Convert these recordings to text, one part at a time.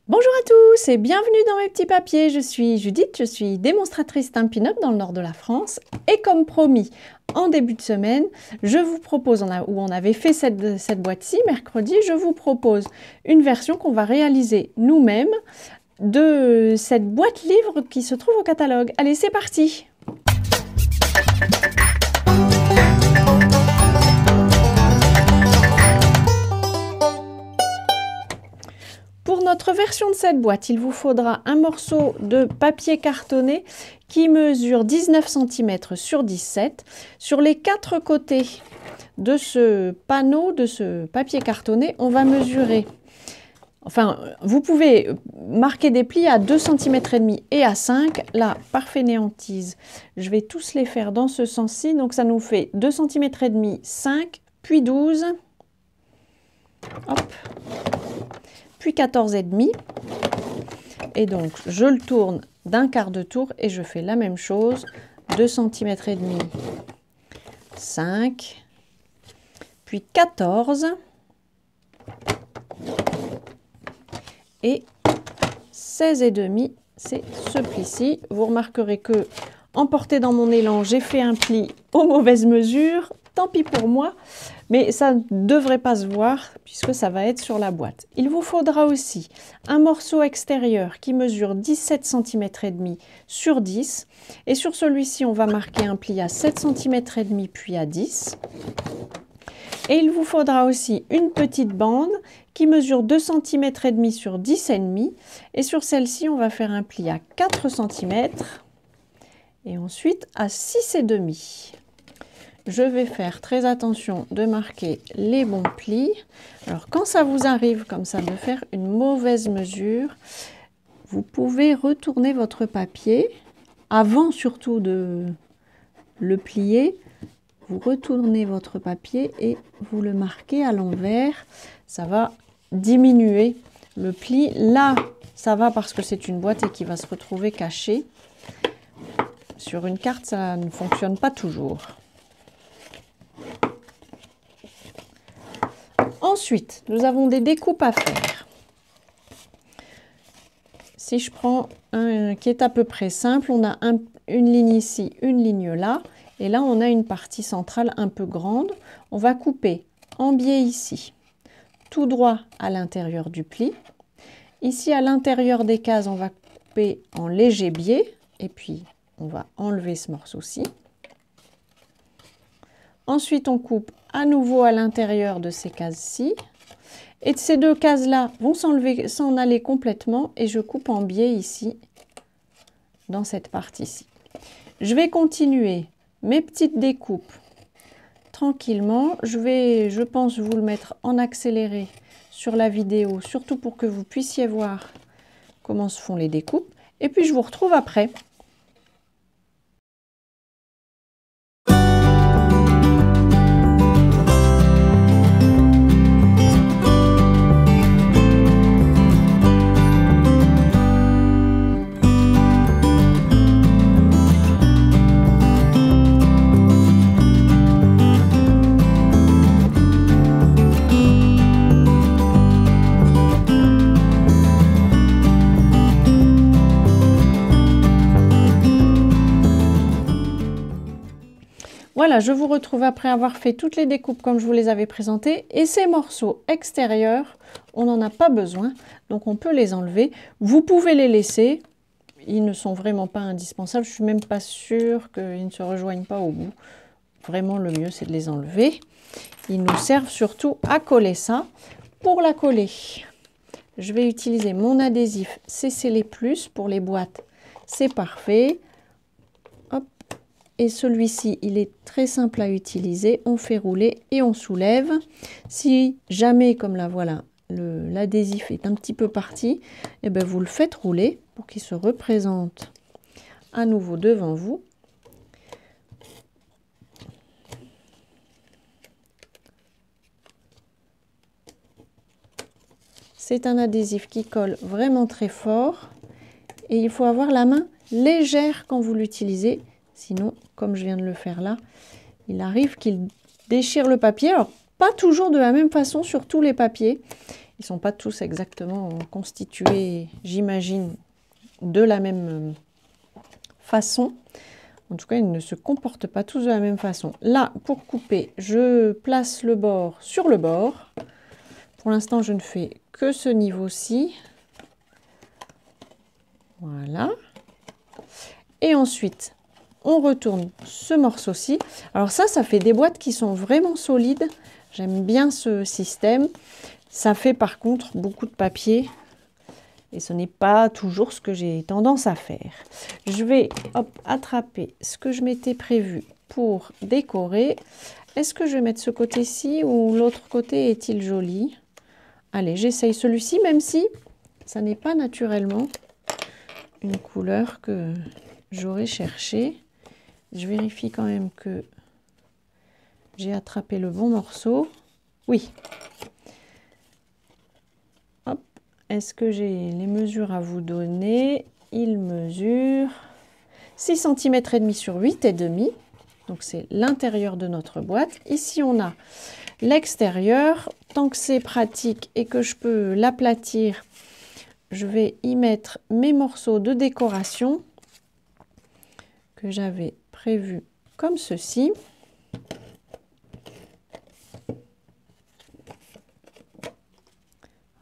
Bonjour à tous et bienvenue dans mes petits papiers. Je suis Judith, je suis démonstratrice Stampin' Up dans le nord de la France. Et comme promis, en début de semaine, je vous propose, où on avait fait cette boîte-ci, mercredi, je vous propose une version qu'on va réaliser nous-mêmes de cette boîte livre qui se trouve au catalogue. Allez, c'est parti! Pour notre version de cette boîte, il vous faudra un morceau de papier cartonné qui mesure 19 cm sur 17. Sur les 4 côtés de ce panneau, de ce papier cartonné, on va mesurer. Enfin, vous pouvez marquer des plis à 2 cm et demi et à 5. Là, par fainéantise, je vais tous les faire dans ce sens-ci. Donc, ça nous fait 2 cm et demi, 5, puis 12. Hop. Puis 14,5 et donc je le tourne d'un quart de tour et je fais la même chose, 2 cm et demi, 5, puis 14 et 16,5, c'est ce pli-ci. Vous remarquerez que emporté dans mon élan, j'ai fait un pli aux mauvaises mesures, tant pis pour moi. Mais ça ne devrait pas se voir puisque ça va être sur la boîte. Il vous faudra aussi un morceau extérieur qui mesure 17 cm et demi sur 10. Et sur celui-ci, on va marquer un pli à 7 cm et demi puis à 10. Et il vous faudra aussi une petite bande qui mesure 2 cm et demi sur 10,5. Et sur celle-ci, on va faire un pli à 4 cm et ensuite à 6,5. Je vais faire très attention de marquer les bons plis. Alors, quand ça vous arrive comme ça de faire une mauvaise mesure, vous pouvez retourner votre papier. Avant surtout de le plier, vous retournez votre papier et vous le marquez à l'envers. Ça va diminuer le pli. Là, ça va parce que c'est une boîte et qui va se retrouver cachée. Sur une carte, ça ne fonctionne pas toujours. Ensuite, nous avons des découpes à faire. Si je prends un qui est à peu près simple, on a une ligne ici, une ligne là. Et là, on a une partie centrale un peu grande. On va couper en biais ici, tout droit à l'intérieur du pli. Ici, à l'intérieur des cases, on va couper en léger biais. Et puis, on va enlever ce morceau-ci. Ensuite, on coupe à nouveau à l'intérieur de ces cases-ci. Et ces deux cases-là vont s'en aller complètement et je coupe en biais ici, dans cette partie-ci. Je vais continuer mes petites découpes tranquillement. Je pense vous le mettre en accéléré sur la vidéo, surtout pour que vous puissiez voir comment se font les découpes. Et puis, je vous retrouve après. Voilà, je vous retrouve après avoir fait toutes les découpes comme je vous les avais présentées. Et ces morceaux extérieurs, on n'en a pas besoin, donc on peut les enlever. Vous pouvez les laisser, ils ne sont vraiment pas indispensables. Je ne suis même pas sûre qu'ils ne se rejoignent pas au bout. Vraiment, le mieux, c'est de les enlever. Ils nous servent surtout à coller ça. Pour la coller, je vais utiliser mon adhésif CCLé Plus pour les boîtes. C'est parfait. Et celui-ci, il est très simple à utiliser. On fait rouler et on soulève. Si jamais, comme là, voilà, l'adhésif est un petit peu parti, et bien vous le faites rouler pour qu'il se représente à nouveau devant vous. C'est un adhésif qui colle vraiment très fort. Et il faut avoir la main légère quand vous l'utilisez. Sinon, comme je viens de le faire là, il arrive qu'il déchire le papier. Alors, pas toujours de la même façon sur tous les papiers. Ils ne sont pas tous exactement constitués, j'imagine, de la même façon. En tout cas, ils ne se comportent pas tous de la même façon. Là, pour couper, je place le bord sur le bord. Pour l'instant, je ne fais que ce niveau-ci. Voilà. Et ensuite, on retourne ce morceau-ci. Alors ça fait des boîtes qui sont vraiment solides. J'aime bien ce système. Ça fait par contre beaucoup de papier. Et ce n'est pas toujours ce que j'ai tendance à faire. Je vais attraper ce que je m'étais prévu pour décorer. Est-ce que je vais mettre ce côté-ci ou l'autre côté est-il joli? Allez, j'essaye celui-ci, même si ça n'est pas naturellement une couleur que j'aurais cherchée. Je vérifie quand même que j'ai attrapé le bon morceau. Oui. Hop. Est-ce que j'ai les mesures à vous donner? Il mesure 6 cm et demi sur 8,5. Donc c'est l'intérieur de notre boîte. Ici on a l'extérieur. Tant que c'est pratique et que je peux l'aplatir, je vais y mettre mes morceaux de décoration que j'avais prévus comme ceci.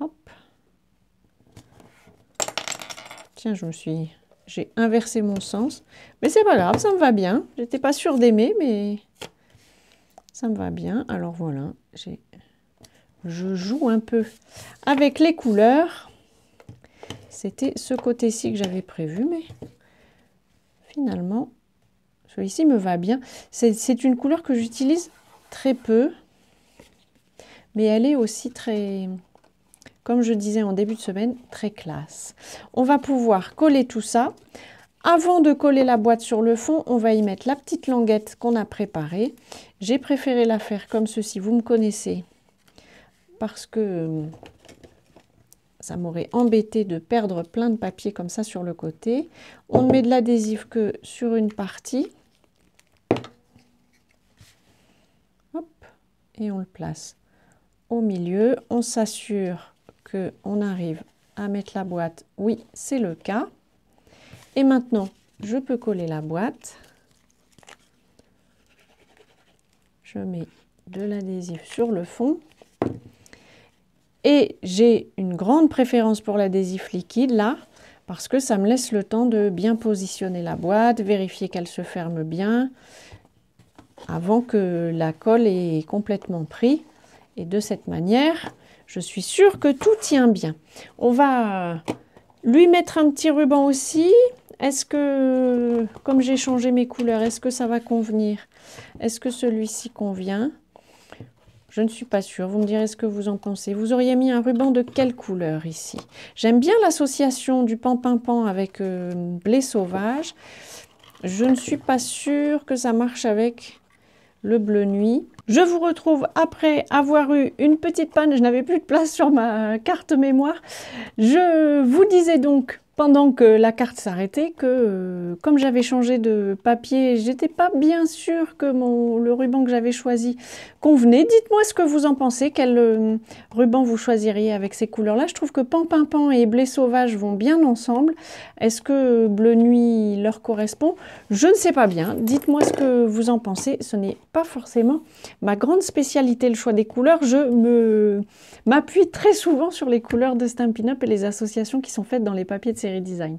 Hop. Tiens, j'ai inversé mon sens. Mais c'est pas grave, ça me va bien. J'étais pas sûre d'aimer, mais ça me va bien. Alors voilà, je joue un peu avec les couleurs. C'était ce côté-ci que j'avais prévu, mais finalement, celui-ci me va bien. C'est une couleur que j'utilise très peu, mais elle est aussi très, comme je disais en début de semaine, très classe. On va pouvoir coller tout ça. Avant de coller la boîte sur le fond, on va y mettre la petite languette qu'on a préparée. J'ai préféré la faire comme ceci, vous me connaissez, parce que ça m'aurait embêté de perdre plein de papier comme ça sur le côté. On ne met de l'adhésif que sur une partie. Hop, et on le place au milieu. On s'assure qu'on arrive à mettre la boîte. Oui, c'est le cas. Et maintenant, je peux coller la boîte. Je mets de l'adhésif sur le fond. Et j'ai une grande préférence pour l'adhésif liquide là, parce que ça me laisse le temps de bien positionner la boîte, vérifier qu'elle se ferme bien, avant que la colle ait complètement pris. Et de cette manière, je suis sûre que tout tient bien. On va lui mettre un petit ruban aussi. Est-ce que, comme j'ai changé mes couleurs, est-ce que ça va convenir? Est-ce que celui-ci convient? Je ne suis pas sûre, vous me direz ce que vous en pensez. Vous auriez mis un ruban de quelle couleur ici? J'aime bien l'association du pan-pan-pan avec blé sauvage. Je ne suis pas sûre que ça marche avec le bleu nuit. Je vous retrouve après avoir eu une petite panne. Je n'avais plus de place sur ma carte mémoire. Je vous disais donc, pendant que la carte s'arrêtait, que comme j'avais changé de papier, j'étais pas bien sûre que le ruban que j'avais choisi convenait. Dites-moi ce que vous en pensez, quel ruban vous choisiriez avec ces couleurs-là. Je trouve que pan-pan-pan et blé sauvage vont bien ensemble. Est-ce que bleu nuit leur correspond? Je ne sais pas bien. Dites-moi ce que vous en pensez. Ce n'est pas forcément ma grande spécialité, le choix des couleurs. Je m'appuie très souvent sur les couleurs de Stampin' Up et les associations qui sont faites dans les papiers de série design.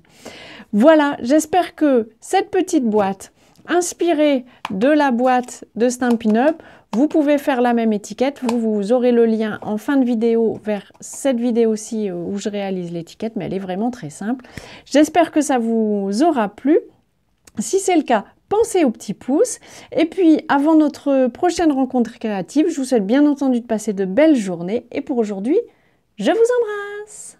Voilà, j'espère que cette petite boîte, inspirée de la boîte de Stampin' Up, vous pouvez faire la même étiquette. Vous aurez le lien en fin de vidéo vers cette vidéo-ci où je réalise l'étiquette, mais elle est vraiment très simple. J'espère que ça vous aura plu. Si c'est le cas, pensez au petit pouce. Et puis, avant notre prochaine rencontre créative, je vous souhaite bien entendu de passer de belles journées. Et pour aujourd'hui, je vous embrasse!